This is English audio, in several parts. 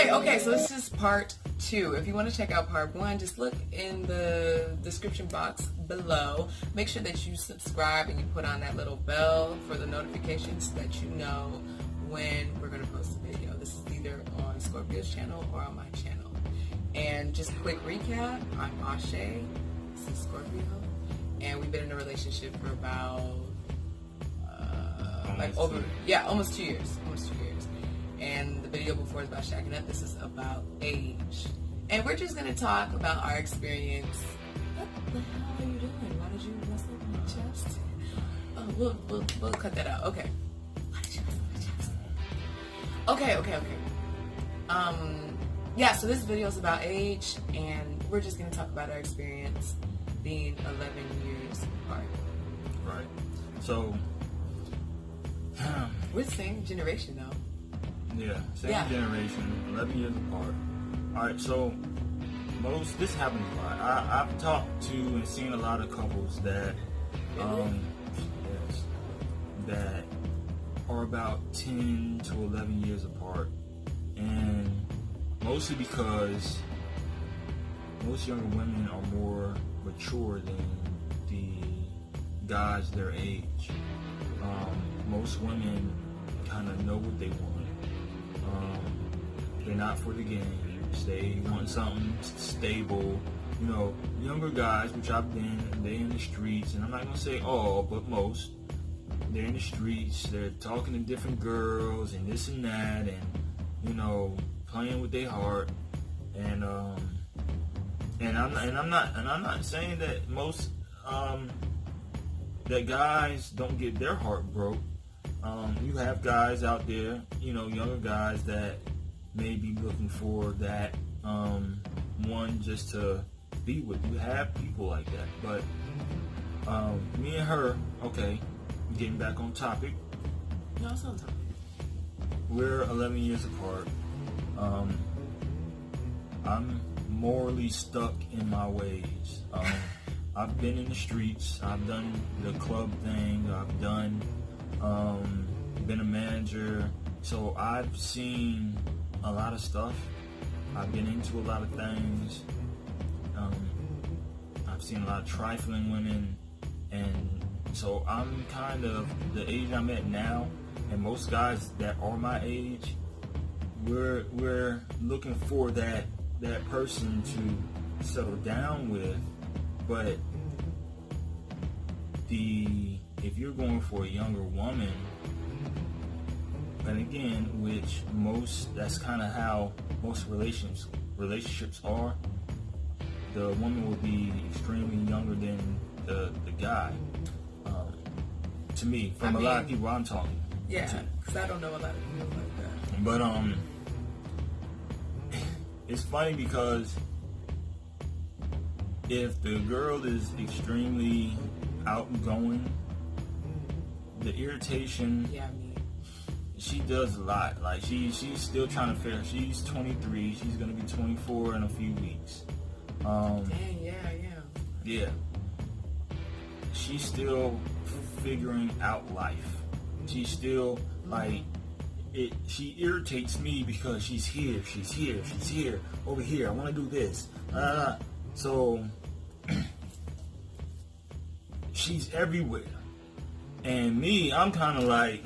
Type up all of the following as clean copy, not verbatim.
Okay, so this is part 2. If you want to check out part 1, just look in the description box below. Make sure that you subscribe and you put on that little bell for the notifications so that you know when we're going to post a video. This is either on Scorpio's channel or on my channel. And just a quick recap, I'm Ashe, this is Scorpio, and we've been in a relationship for about almost 2 years. And the video before is about shacking up. This is about age. And we're just going to talk about our experience. What the hell are you doing? Why did you mess up my chest? Oh, we'll cut that out. Okay. Why did you mess up my chest? Okay. Yeah, so this video is about age, and we're just going to talk about our experience being 11 years apart. Right. So, we're the same generation, though. Yeah, same generation, 11 years apart. Alright, so this happens a lot. I've talked to and seen a lot of couples that that are about 10 to 11 years apart, and mostly because most younger women are more mature than the guys their age. Most women kind of know what they want. They're not for the games. They want something stable. You know, younger guys, which I've been, they in the streets, and I'm not gonna say all, but most. They're in the streets. They're talking to different girls and this and that, and you know, playing with their heart. And I'm not saying that most that guys don't get their heart broke. You have guys out there, you know, younger guys that may be looking for that one just to be with. You have people like that, but me and her, okay, getting back on topic. No, it's on topic. We're 11 years apart. I'm morally stuck in my ways. I've been in the streets. I've done the club thing. I've done been a manager, so I've seen a lot of stuff. I've been into a lot of things. I've seen a lot of trifling women, and so I'm kind of the age I'm at now, and most guys that are my age, we're looking for that person to settle down with. But if you're going for a younger woman, and again, that's kind of how most relationships are. The woman will be extremely younger than the guy. To me, from a lot of people I'm talking. Yeah, because I don't know a lot of people like that. But it's funny because if the girl is extremely outgoing, the irritation. Yeah, me. She does a lot. Like she's still trying to figure. She's 23. She's gonna be 24 in a few weeks. Dang, yeah. Yeah. She's still figuring out life. She's still like it. She irritates me because she's here, over here. I want to do this. So she's everywhere, and me, I'm kind of like.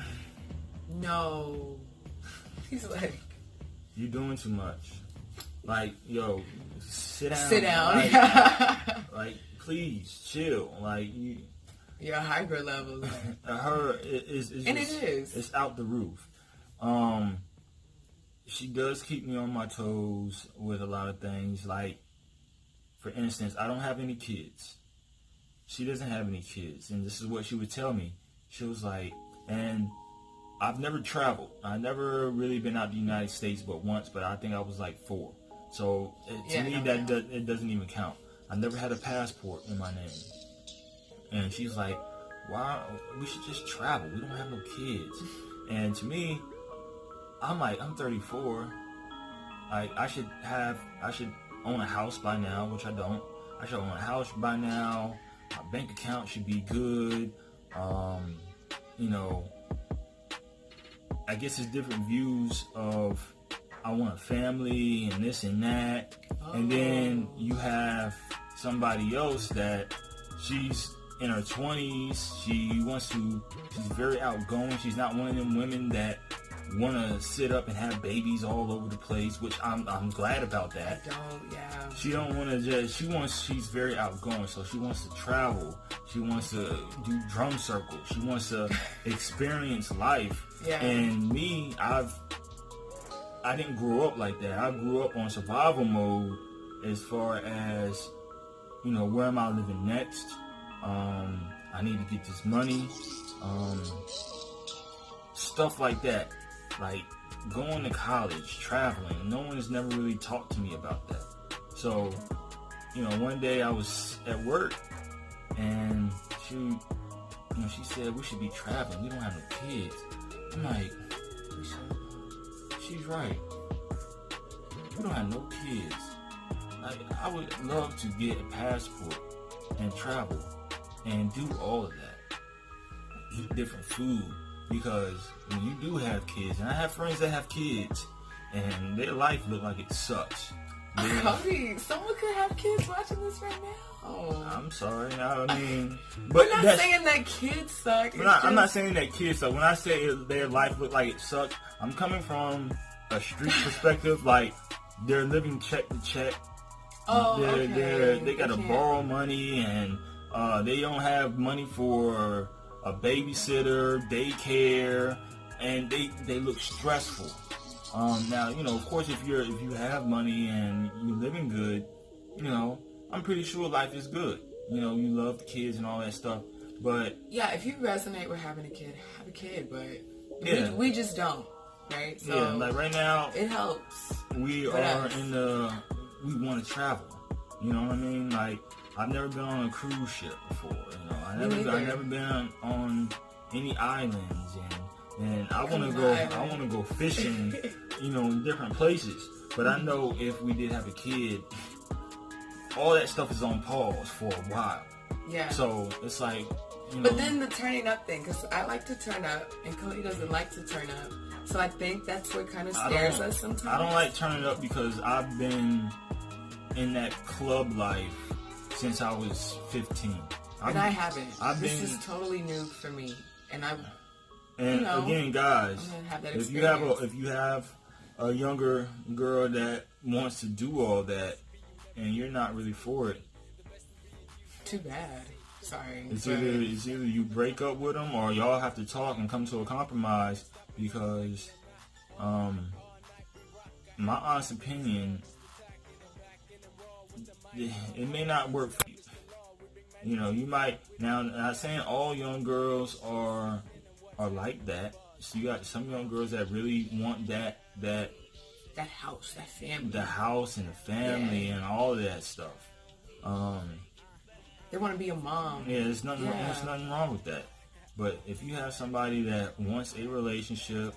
No. He's like, you're doing too much. Like, yo, sit down. Sit down. Like, please, chill. Like, you're hyper level. Her is and just, it is. It's out the roof. She does keep me on my toes with a lot of things. Like, for instance, I don't have any kids. She doesn't have any kids. And this is what she would tell me. She was like, and I've never traveled. I've never really been out the United States but once, but I think I was like 4. So to me, it doesn't even count. I never had a passport in my name. And she's like, wow, we should just travel. We don't have no kids. And to me, I'm like, I'm 34. I should own a house by now, which I don't. I should own a house by now. My bank account should be good. You know, I guess it's different views of I want a family and this and that. And then you have somebody else that she's in her 20s. She's very outgoing. She's not one of them women that want to sit up and have babies all over the place, which I'm glad about that. She don't want to she's very outgoing, so she wants to travel. She wants to do drum circles. She wants to experience life. Yeah. And me, I didn't grow up like that. I grew up on survival mode as far as, where am I living next? I need to get this money. Stuff like that. Like going to college, traveling. No one has never really talked to me about that. So, one day I was at work and she said we should be traveling. We don't have no kids. I'm like, she's right. We don't have no kids. Like, I would love to get a passport and travel and do all of that. Eat different food. Because when you do have kids, and I have friends that have kids, and their life look like it sucks. Cody, someone could have kids watching this right now. I'm sorry. I mean, but we're not saying that kids suck. I'm not saying that kids suck. When I say their life look like it sucks, I'm coming from a street perspective. Like, they're living check to check. They got to borrow money, and they don't have money for a babysitter, daycare, and they look stressful. Now, of course, if you have money and you're living good, I'm pretty sure life is good. You love the kids and all that stuff. But yeah, if you resonate with having a kid, have a kid. But yeah, we just don't, right? So yeah, like right now, it helps. We want to travel. You know what I mean? Like, I've never been on a cruise ship before. I've never been on any islands, and I want to go fishing, in different places. But I know if we did have a kid, all that stuff is on pause for a while. Yeah. So it's like, But then the turning up thing, because I like to turn up, and Cody doesn't like to turn up. So I think that's what kind of scares us sometimes. I don't like turning up because I've been in that club life since I was 15. And I haven't. This is totally new for me, and again, guys, if you have a younger girl that wants to do all that, and you're not really for it, too bad. Sorry. It's either you break up with them or y'all have to talk and come to a compromise, because, my honest opinion, it may not work for you. You might, now, I'm not saying all young girls are like that. So you got some young girls that really want that house, that family. The house and the family and all of that stuff. They want to be a mom. Yeah, there's nothing wrong with that. But if you have somebody that wants a relationship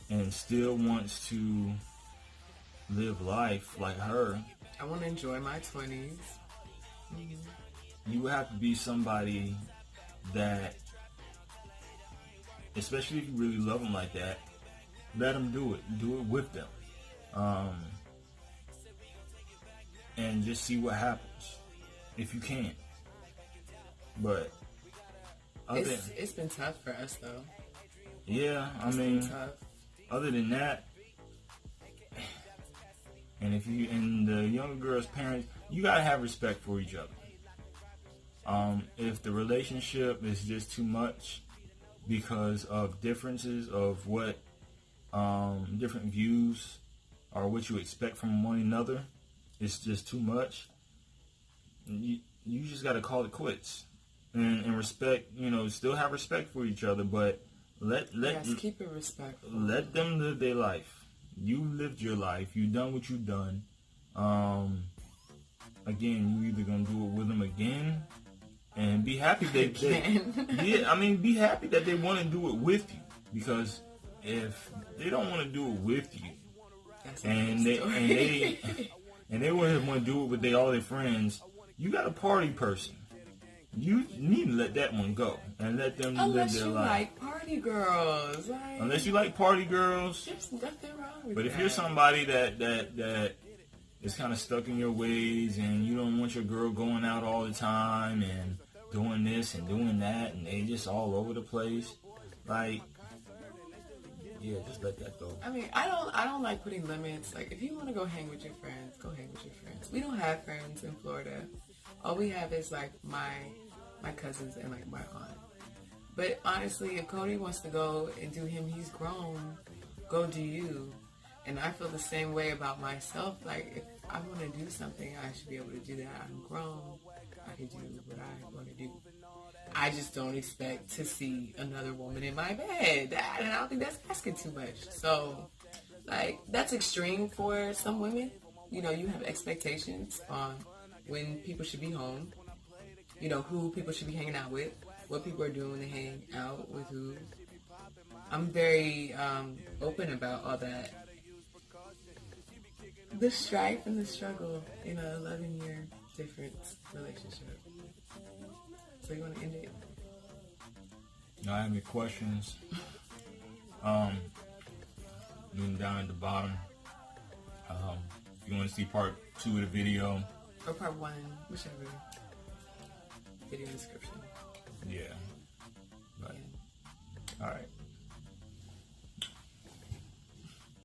and still wants to live life like her, I want to enjoy my 20s. You would have to be somebody that, especially if you really love them like that, let them do it. Do it with them. And just see what happens, if you can. But it's been tough for us, though. Yeah, It's been tough. Other than that, and and the younger girl's parents, you gotta have respect for each other. If the relationship is just too much because of differences of what different views or what you expect from one another, it's just too much. You just got to call it quits and respect. Still have respect for each other, but keep it respectful. Let them live their life. You lived your life. You done what you done. Again, you either gonna do it with them again, and be happy be happy that they want to do it with you. Because if they don't want to do it with you, and they wouldn't want to do it with all their friends, you got a party person. you need to let that one go and let them live Unless their you life. like party girls. Like, Unless you like party girls. there's nothing wrong with But that. if you're somebody that is kind of stuck in your ways and you don't want your girl going out all the time and doing this and doing that and they just all over the place, like, yeah, just let that go. I mean, I don't like putting limits. Like, if you want to go hang with your friends, go hang with your friends. We don't have friends in Florida. All we have is like my cousins and like my aunt. But honestly, if Cody wants to go and do him, he's grown. Go do you. And I feel the same way about myself. Like, if I want to do something, I should be able to do that. I'm grown. I can do what I want to do. I just don't expect to see another woman in my bed. And I don't think that's asking too much. So, like, that's extreme for some women. You know, you have expectations on when people should be home. You know, who people should be hanging out with. What people are doing to hang out with who. I'm very open about all that. The strife and the struggle in a 11-year difference relationship. So you want to end it? Now, I have any questions? Moving down at the bottom. If you want to see part 2 of the video. Or part 1, whichever. Video description. Yeah. But, all right.